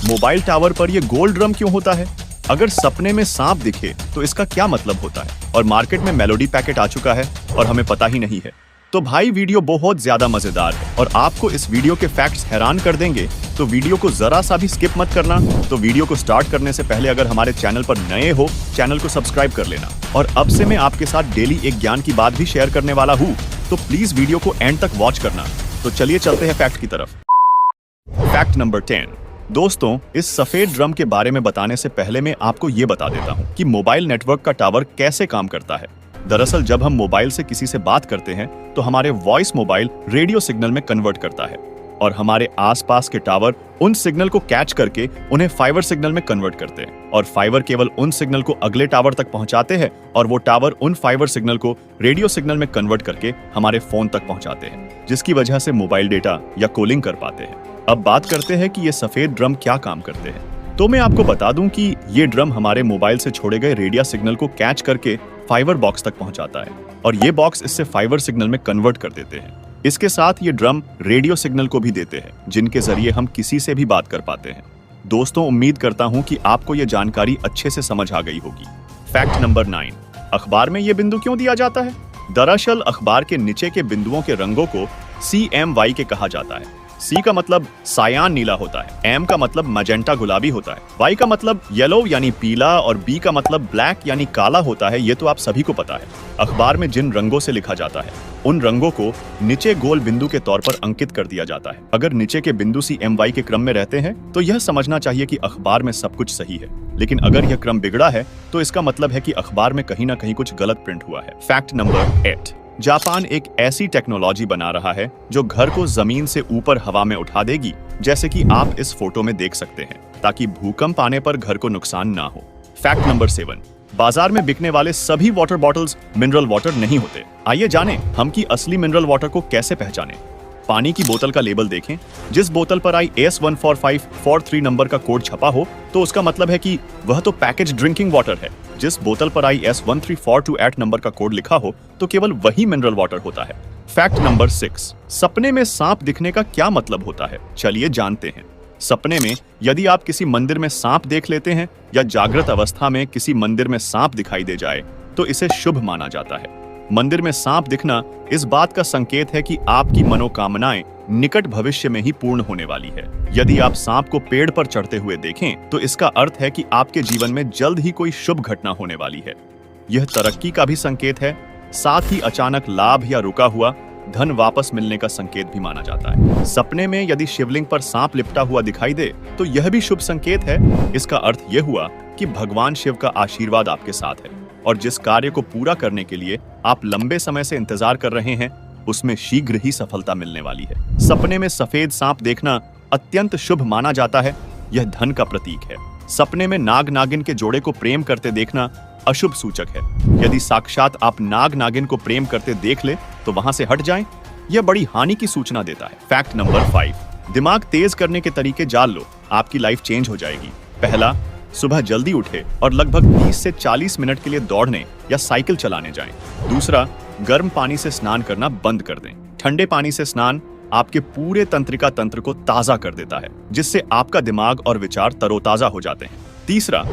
Mobile tower पर ये गोल drum क्यों होता है? अगर सपने में सांप दिखे तो इसका क्या मतलब होता है? और मार्केट में मेलोडी पैकेट आ चुका है और हमें पता ही नहीं है। तो भाई वीडियो बहुत ज्यादा मजेदार है और आपको इस वीडियो के फैक्ट्स हैरान कर देंगे, तो वीडियो को जरा सा भी स्किप मत करना। तो वीडियो को स्टार्ट करने से पहले अगर हमारे चैनल पर नए हो, चैनल को सब्सक्राइब कर लेना। और अब से मैं आपके साथ डेली एक ज्ञान की बात भी शेयर करने वाला हूँ, तो प्लीज वीडियो को एंड तक वॉच करना। तो चलिए चलते हैं फैक्ट की तरफ। Fact number 10। दोस्तों, इस सफेद ड्रम के बारे में बताने से पहले मैं आपको ये बता देता हूँ कि मोबाइल नेटवर्क का टावर कैसे काम करता है। दरअसल जब हम मोबाइल से किसी से बात करते हैं तो हमारे वॉइस मोबाइल रेडियो सिग्नल में कन्वर्ट करता है और हमारे आसपास के टावर उन सिग्नल को कैच करके उन्हें फाइबर सिग्नल में कन्वर्ट करते हैं और फाइबर केवल उन सिग्नल को अगले टावर तक पहुंचाते हैं और वो टावर उन फाइबर सिग्नल को रेडियो सिग्नल में कन्वर्ट करके हमारे फोन तक पहुंचाते हैं, जिसकी वजह से मोबाइल डेटा या कॉलिंग कर पाते हैं। अब बात करते हैं कि ये सफेद ड्रम क्या काम करते हैं। तो मैं आपको बता दूं कि ये ड्रम हमारे मोबाइल से छोड़े गए रेडियो सिग्नल को कैच करके फाइबर बॉक्स तक पहुंचाता है और ये बॉक्स इससे फाइबर सिग्नल में कन्वर्ट कर देते हैं। इसके साथ ये ड्रम रेडियो सिग्नल को भी देते हैं, जिनके जरिए हम किसी से भी बात कर पाते हैं। दोस्तों, उम्मीद करता हूं कि आपको ये जानकारी अच्छे से समझ आ गई होगी। Fact number 9। अखबार में ये बिंदु क्यों दिया जाता है? दरअसल अखबार के नीचे के बिंदुओं के रंगों को CMY के कहा जाता है। C का मतलब सायान नीला होता है, M का मतलब मजेंटा गुलाबी होता है, Y का मतलब येलो यानी पीला और B का मतलब ब्लैक यानी काला होता है। ये तो आप सभी को पता है। अखबार में जिन रंगों से लिखा जाता है उन रंगों को नीचे गोल बिंदु के तौर पर अंकित कर दिया जाता है। अगर नीचे के बिंदु CMY के क्रम में रहते हैं तो यह समझना चाहिए कि अखबार में सब कुछ सही है, लेकिन अगर यह क्रम बिगड़ा है तो इसका मतलब है कि अखबार में कहीं ना कहीं कुछ गलत प्रिंट हुआ है। Fact number 8। जापान एक ऐसी टेक्नोलॉजी बना रहा है जो घर को जमीन से ऊपर हवा में उठा देगी, जैसे कि आप इस फोटो में देख सकते हैं, ताकि भूकंप आने पर घर को नुकसान ना हो। Fact number 7। बाजार में बिकने वाले सभी वाटर बॉटल्स मिनरल वाटर नहीं होते। आइए जानें हम कि असली मिनरल वाटर को कैसे पहचानें। पानी की बोतल का लेबल देखें। जिस बोतल पर IS 14543 नंबर का कोड छपा हो तो उसका मतलब है कि वह तो पैकेज ड्रिंकिंग वाटर है। जिस बोतल पर IS 13428 नंबर का कोड लिखा हो तो केवल वही मिनरल वाटर होता है। Fact number 6। सपने में सांप दिखने का क्या मतलब होता है? चलिए जानते हैं। सपने में यदि आप किसी मंदिर में सांप देख लेते हैं या जागृत अवस्था में किसी मंदिर में सांप दिखाई दे जाए तो इसे शुभ माना जाता है। मंदिर में सांप दिखना इस बात का संकेत है कि आपकी मनोकामनाएं निकट भविष्य में ही पूर्ण होने वाली है। यदि आप सांप को पेड़ पर चढ़ते हुए देखें तो इसका अर्थ है कि आपके जीवन में जल्द ही कोई शुभ घटना होने वाली है। यह तरक्की का भी संकेत है, साथ ही अचानक लाभ या रुका हुआ धन वापस मिलने का संकेत भी माना जाता है। सपने में यदि शिवलिंग पर सांप लिपटा हुआ दिखाई दे तो यह भी शुभ संकेत है। इसका अर्थ यह हुआ कि भगवान शिव का आशीर्वाद आपके साथ है और जिस कार्य को पूरा करने के लिए आप लंबे समय से इंतजार कर रहे हैं उसमें शीघ्र ही सफलता मिलने वाली है। सपने में सफेद सांप देखना अत्यंत शुभ माना जाता है। यह धन का प्रतीक है। सपने में नाग नागिन के जोड़े को प्रेम करते देखना अशुभ सूचक है। यदि साक्षात आप नाग नागिन को प्रेम करते देख ले तो वहां से हट जाएं। यह बड़ी हानि की सूचना देता है। Fact number 5। दिमाग तेज करने के तरीके जान लो, आपकी लाइफ चेंज हो जाएगी। पहला, सुबह जल्दी उठे और लगभग 30 से 40 मिनट के लिए दौड़ने या साइकिल चलाने जाएं। दूसरा, गर्म पानी से स्नान करना बंद कर दें। ठंडे पानी से स्नान आपके पूरे तंत्रिका तंत्र को ताजा कर देता है, जिससे आपका दिमाग और विचार तरोताजा हो जाते हैं। तीसरा,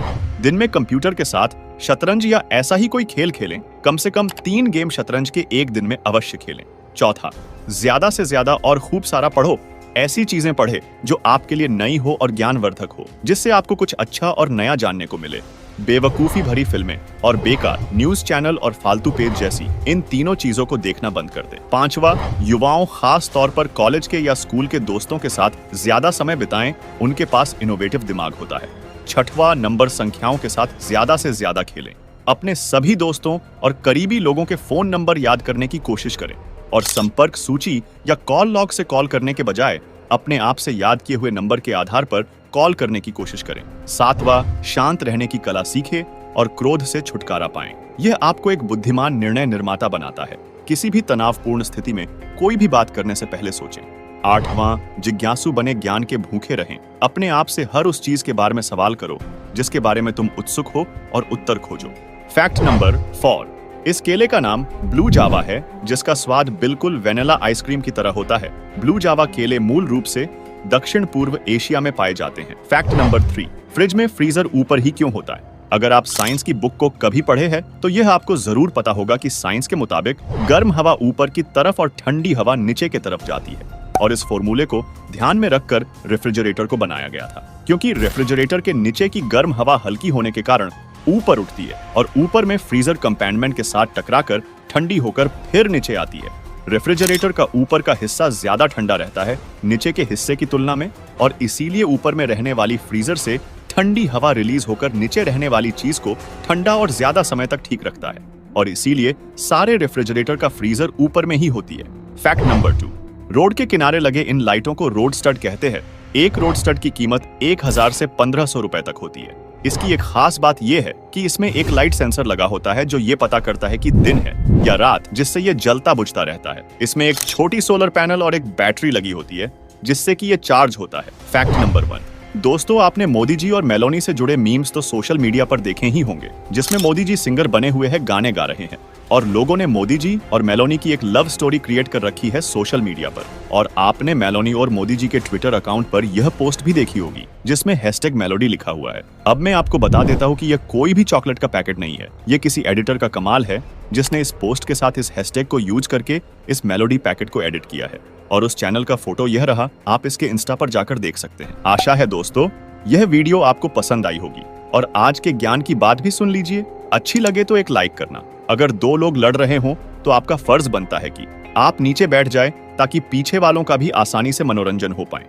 दिन में कंप्यूटर के साथ शतरंज या ऐसा ही कोई खेल खेलें। कम से कम 3 गेम शतरंज के एक दिन में अवश्य खेलें। चौथा, ज्यादा से ज्यादा और खूब सारा पढ़ो। ऐसी चीजें पढ़े जो आपके लिए नई हो और ज्ञानवर्धक हो, जिससे आपको कुछ अच्छा और नया जानने को मिले। बेवकूफी भरी फिल्में और बेकार न्यूज चैनल और फालतू पेज जैसी इन तीनों चीजों को देखना बंद कर दे। पांचवा, युवाओं खास तौर पर कॉलेज के या स्कूल के दोस्तों के साथ ज्यादा समय बिताएं, उनके पास इनोवेटिव दिमाग होता है। छठवां, नंबर संख्याओं के साथ ज्यादा से ज्यादा खेलें। अपने सभी दोस्तों और करीबी लोगों के फोन नंबर याद करने की कोशिश करें और संपर्क सूची या कॉल लॉग से कॉल करने के बजाय अपने आप से याद किए हुए नंबर के आधार पर कॉल करने की कोशिश करें। सातवां, शांत रहने की कला सीखें और क्रोध से छुटकारा पाएं। यह आपको एक बुद्धिमान निर्णय निर्माता बनाता है। किसी भी तनावपूर्ण स्थिति में कोई भी बात करने से पहले सोचें। आठवां, जिज्ञासु बने, ज्ञान के भूखे रहें। अपने आप से हर उस चीज के बारे में सवाल करो जिसके बारे में तुम उत्सुक हो और उत्तर खोजो। Fact number 4। इस केले का नाम ब्लू जावा है, जिसका स्वाद बिल्कुल वेनिला आइसक्रीम की तरह होता है। ब्लू जावा केले मूल रूप से दक्षिण पूर्व एशिया में पाए जाते हैं। फैक्ट नंबर 3, फ्रिज में फ्रीजर ऊपर ही क्यों होता है? अगर आप साइंस की बुक को कभी पढ़े हैं तो यह आपको जरूर पता होगा कि साइंस के मुताबिक गर्म हवा ऊपर की तरफ और ठंडी हवा नीचे की तरफ जाती है, और इस फॉर्मूले को ध्यान में रखकर रेफ्रिजरेटर को बनाया गया था, क्योंकि रेफ्रिजरेटर के नीचे की गर्म हवा हल्की होने के कारण ऊपर उठती है और ऊपर में फ्रीजर कंपार्टमेंट के साथ टकराकर ठंडी होकर फिर नीचे आती है। रेफ्रिजरेटर का ऊपर का हिस्सा ज्यादा ठंडा रहता है नीचे के हिस्से की तुलना में, और इसीलिए ऊपर में रहने वाली फ्रीजर से ठंडी हवा रिलीज होकर नीचे रहने वाली चीज को ठंडा और ज्यादा समय तक ठीक रखता है, और इसीलिए सारे रेफ्रिजरेटर का फ्रीजर ऊपर में ही होती है। फैक्ट नंबर 2, रोड के किनारे लगे इन लाइटों को रोड स्टड कहते हैं। एक रोड स्टड की कीमत 1000 से 1500 रुपए तक होती है। इसकी एक खास बात यह है कि इसमें एक लाइट सेंसर लगा होता है जो ये पता करता है कि दिन है या रात, जिससे ये जलता बुझता रहता है। इसमें एक छोटी सोलर पैनल और एक बैटरी लगी होती है जिससे कि ये चार्ज होता है। फैक्ट नंबर 1, दोस्तों आपने मोदी जी और मेलोनी से जुड़े मीम्स तो सोशल मीडिया पर देखे ही होंगे, जिसमें मोदी जी सिंगर बने हुए हैं, गाने गा रहे हैं, और लोगों ने मोदी जी और मेलोनी की एक लव स्टोरी क्रिएट कर रखी है सोशल मीडिया पर। और आपने मेलोनी और मोदी जी के ट्विटर अकाउंट पर यह पोस्ट भी देखी होगी जिसमें #मेलोडी लिखा हुआ है। अब मैं आपको बता देता हूँ कि यह कोई भी चॉकलेट का पैकेट नहीं है, ये किसी एडिटर का कमाल है जिसने इस पोस्ट के साथ इस हैशटैग को यूज करके इस मेलोडी पैकेट को एडिट किया है। और उस चैनल का फोटो यह रहा, आप इसके इंस्टा पर जाकर देख सकते हैं। आशा है दोस्तों यह वीडियो आपको पसंद आई होगी, और आज के ज्ञान की बात भी सुन लीजिए। अच्छी लगे तो एक लाइक करना। अगर 2 लोग लड़ रहे हों तो आपका फर्ज बनता है कि आप नीचे बैठ जाए ताकि पीछे वालों का भी आसानी से मनोरंजन हो पाए।